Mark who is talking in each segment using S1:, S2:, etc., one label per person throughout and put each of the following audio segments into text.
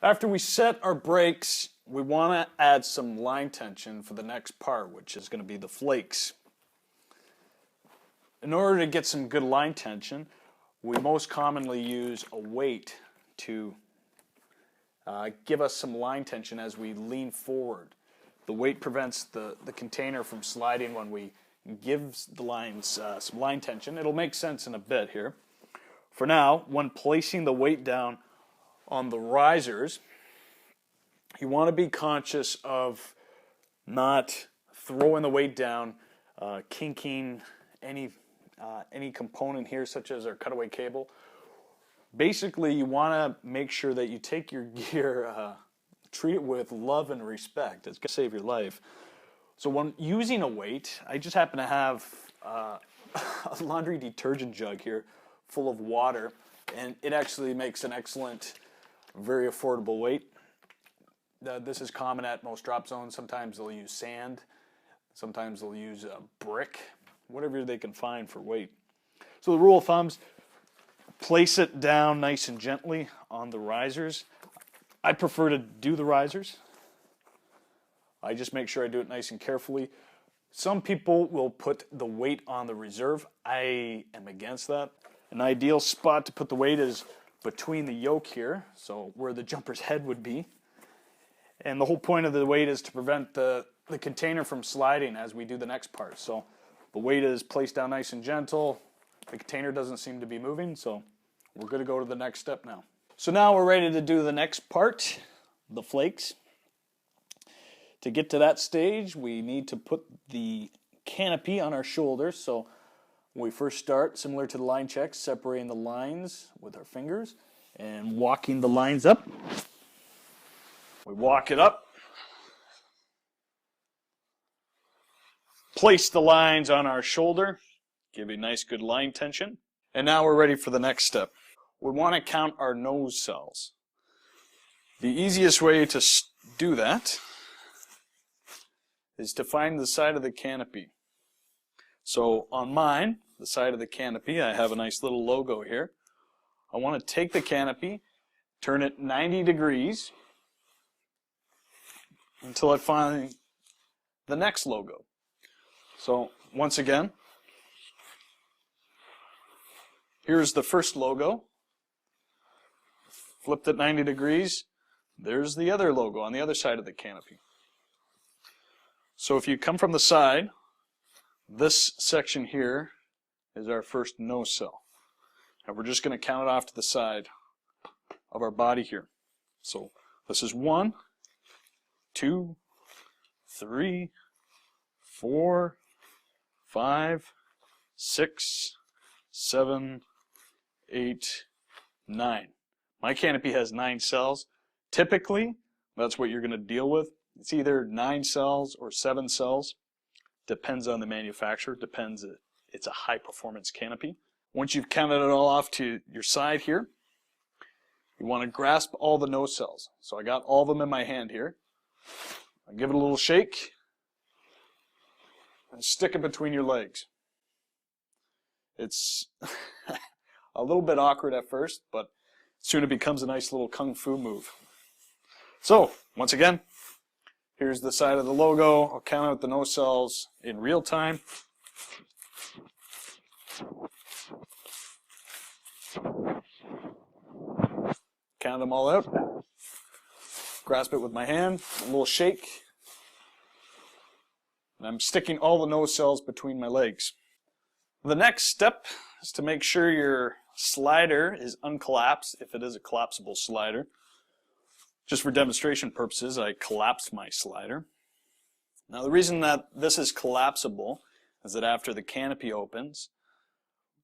S1: After we set our brakes, we want to add some line tension for the next part, which is going to be the flakes. In order to get some good line tension, we most commonly use a weight to give us some line tension as we lean forward. The weight prevents the container from sliding when we give the lines some line tension. It'll make sense in a bit here. For now, when placing the weight down on the risers, you want to be conscious of not throwing the weight down, kinking any component here, such as our cutaway cable. Basically, you want to make sure that you take your gear, treat it with love and respect. It's going to save your life. So when using a weight, I just happen to have a laundry detergent jug here full of water, and it actually makes an excellent, very affordable weight. This is common at most drop zones. Sometimes they'll use sand. Sometimes they'll use a brick, whatever they can find for weight. So the rule of thumbs, place it down nice and gently on the risers. I prefer to do the risers. I just make sure I do it nice and carefully. Some people will put the weight on the reserve. I am against that. An ideal spot to put the weight is between the yoke here, so where the jumper's head would be. And the whole point of the weight is to prevent the container from sliding as we do the next part. So the weight is placed down nice and gentle. The container doesn't seem to be moving, so we're going to go to the next step now. So now we're ready to do the next part, the flakes. To get to that stage, we need to put the canopy on our shoulders. So when we first start, similar to the line checks, separating the lines with our fingers and walking the lines up. We walk it up, place the lines on our shoulder, give a nice good line tension, and now we're ready for the next step. We want to count our nose cells. The easiest way to do that is to find the side of the canopy. So on mine, the side of the canopy, I have a nice little logo here. I want to take the canopy, turn it 90 degrees, until I find the next logo. So once again, here's the first logo. Flipped it 90 degrees. There's the other logo on the other side of the canopy. So if you come from the side, this section here is our first nose cell. And we're just going to count it off to the side of our body here. So this is 1, 2, 3, 4, 5, 6, 7, 8, 9. My canopy has 9 cells. Typically, that's what you're going to deal with. It's either 9 cells or 7 cells. Depends on the manufacturer. Depends. It's a high performance canopy. Once you've counted it all off to your side here, you want to grasp all the nose cells. So I got all of them in my hand here. I give it a little shake and stick it between your legs. It's a little bit awkward at first, but soon it becomes a nice little kung fu move. So once again, here's the side of the logo. I'll count out the nose cells in real time. Count them all out. Grasp it with my hand, a little shake. And I'm sticking all the nose cells between my legs. The next step is to make sure your slider is uncollapsed, if it is a collapsible slider. Just for demonstration purposes, I collapse my slider. Now the reason that this is collapsible is that after the canopy opens,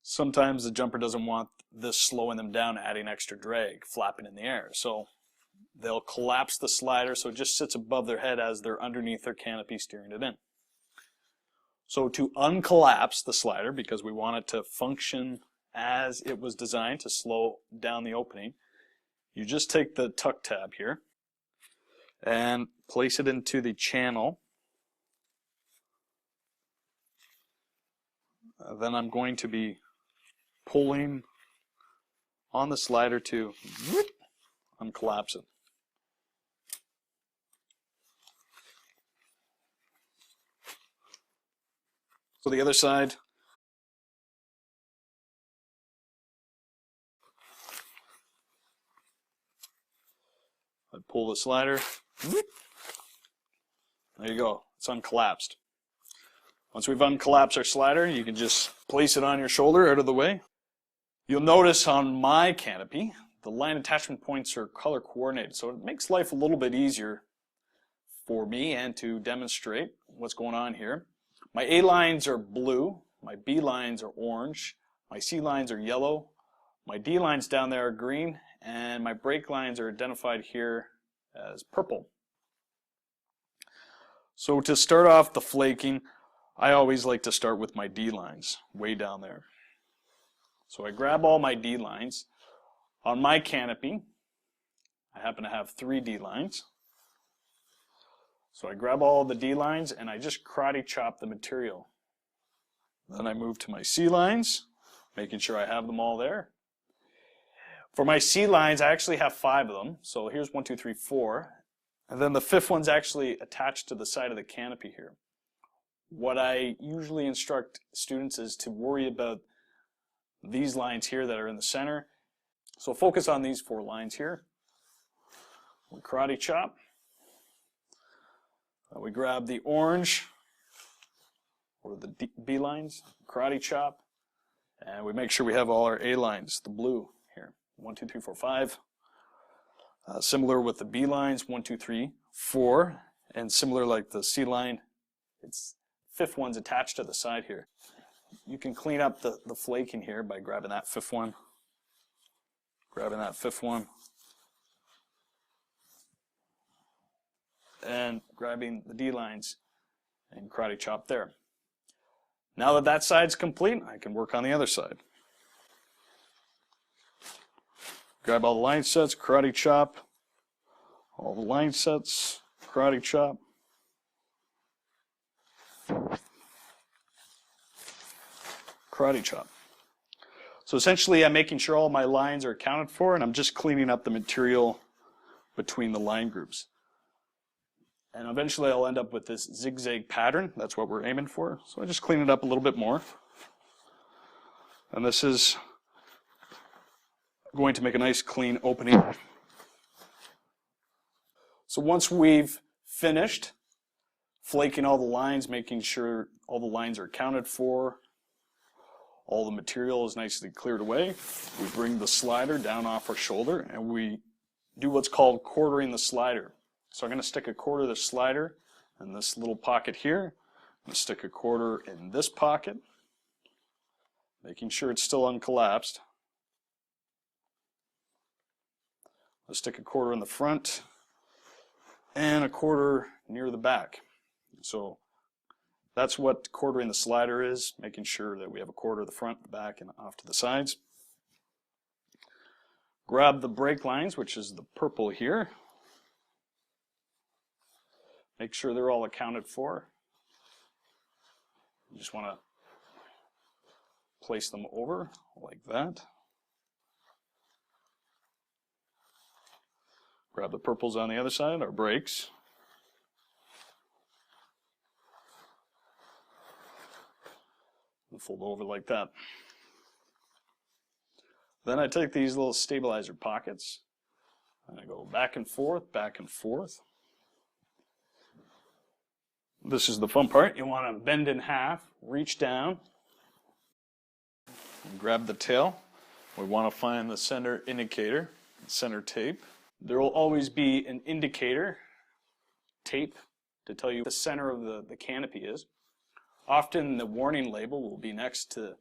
S1: sometimes the jumper doesn't want this slowing them down, adding extra drag, flapping in the air. So they'll collapse the slider so it just sits above their head as they're underneath their canopy steering it in. So to uncollapse the slider, because we want it to function as it was designed to slow down the opening, you just take the tuck tab here and place it into the channel. Then I'm going to be pulling on the slider to uncollapse it. So the other side. I pull the slider. There you go. It's uncollapsed. Once we've uncollapsed our slider, you can just place it on your shoulder out of the way. You'll notice on my canopy, the line attachment points are color coordinated, so it makes life a little bit easier for me and to demonstrate what's going on here. My A lines are blue, my B lines are orange, my C lines are yellow, my D lines down there are green, and my brake lines are identified here as purple. So to start off the flaking, I always like to start with my D lines, way down there. So I grab all my D lines. On my canopy, I happen to have 3 D lines. So I grab all the D lines and I just karate chop the material. Then I move to my C lines, making sure I have them all there. For my C lines, I actually have 5 of them. So here's 1, 2, 3, 4. And then the 5th one's actually attached to the side of the canopy here. What I usually instruct students is to worry about these lines here that are in the center. So focus on these 4 lines here. We karate chop. We grab the orange or the B lines, karate chop, and we make sure we have all our A lines, the blue here. 1, 2, 3, 4, 5. Similar with the B lines, 1, 2, 3, 4, and similar like the C line, it's 5th one's attached to the side here. You can clean up the flaking here by grabbing that 5th one, grabbing that 5th one, and grabbing the D lines and karate chop there. Now that that side's complete, I can work on the other side. Grab all the line sets, karate chop, all the line sets, karate chop. Karate chop. So essentially I'm making sure all my lines are accounted for and I'm just cleaning up the material between the line groups. And eventually I'll end up with this zigzag pattern. That's what we're aiming for. So I just clean it up a little bit more. And this is going to make a nice clean opening. So once we've finished flaking all the lines, making sure all the lines are accounted for, all the material is nicely cleared away, we bring the slider down off our shoulder and we do what's called quartering the slider. So I'm going to stick a quarter of the slider in this little pocket here. I'm going to stick a quarter in this pocket, making sure it's still uncollapsed. I'll stick a quarter in the front and a quarter near the back. So that's what quartering the slider is, making sure that we have a quarter of the front, the back, and off to the sides. Grab the brake lines, which is the purple here. Make sure they're all accounted for. You just want to place them over like that. Grab the purples on the other side, our brakes. And fold over like that. Then I take these little stabilizer pockets and I go back and forth, back and forth. This is the fun part. You want to bend in half, reach down, and grab the tail. We want to find the center indicator, center tape. There will always be an indicator tape to tell you the center of the canopy is. Often the warning label will be next to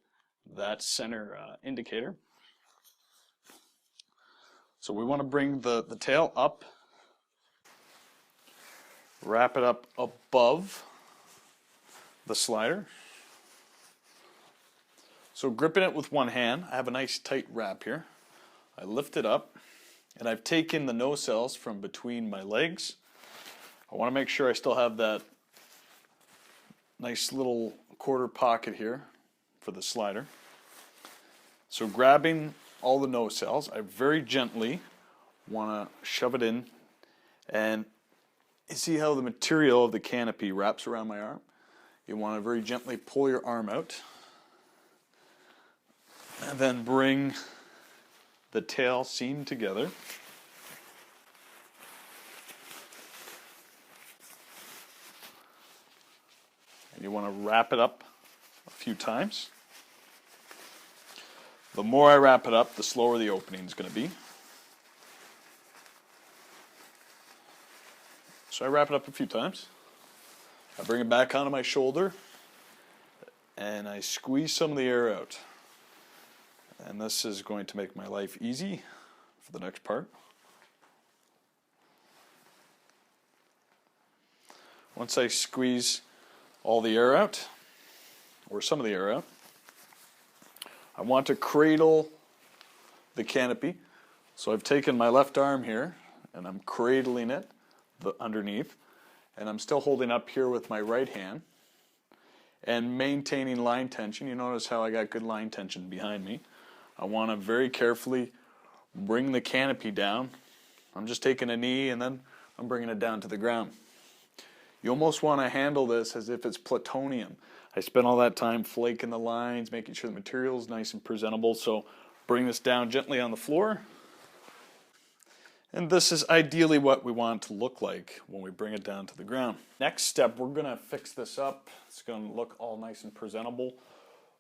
S1: that center indicator. So we want to bring the tail up, wrap it up above the slider. So gripping it with one hand, I have a nice tight wrap here. I lift it up and I've taken the nocelles from between my legs. I want to make sure I still have that nice little quarter pocket here for the slider. So grabbing all the nocelles, I very gently want to shove it in, and you see how the material of the canopy wraps around my arm? You want to very gently pull your arm out and then bring the tail seam together. And you want to wrap it up a few times. The more I wrap it up, the slower the opening is going to be. So I wrap it up a few times. I bring it back onto my shoulder and I squeeze some of the air out. And this is going to make my life easy for the next part. Once I squeeze all the air out, or some of the air out, I want to cradle the canopy. So I've taken my left arm here and I'm cradling it underneath, and I'm still holding up here with my right hand and maintaining line tension. You notice how I got good line tension behind me. I want to very carefully bring the canopy down. I'm just taking a knee and then I'm bringing it down to the ground. You almost want to handle this as if it's plutonium. I spent all that time flaking the lines, making sure the material is nice and presentable. So bring this down gently on the floor. And this is ideally what we want it to look like when we bring it down to the ground. Next step, we're going to fix this up. It's going to look all nice and presentable.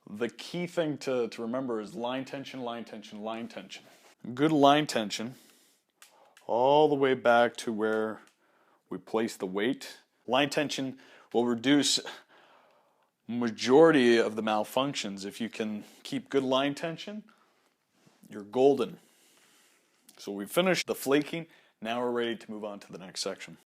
S1: The key thing to remember is line tension, line tension, line tension. Good line tension all the way back to where we place the weight. Line tension will reduce majority of the malfunctions. If you can keep good line tension, you're golden. So we've finished the flaking. Now we're ready to move on to the next section.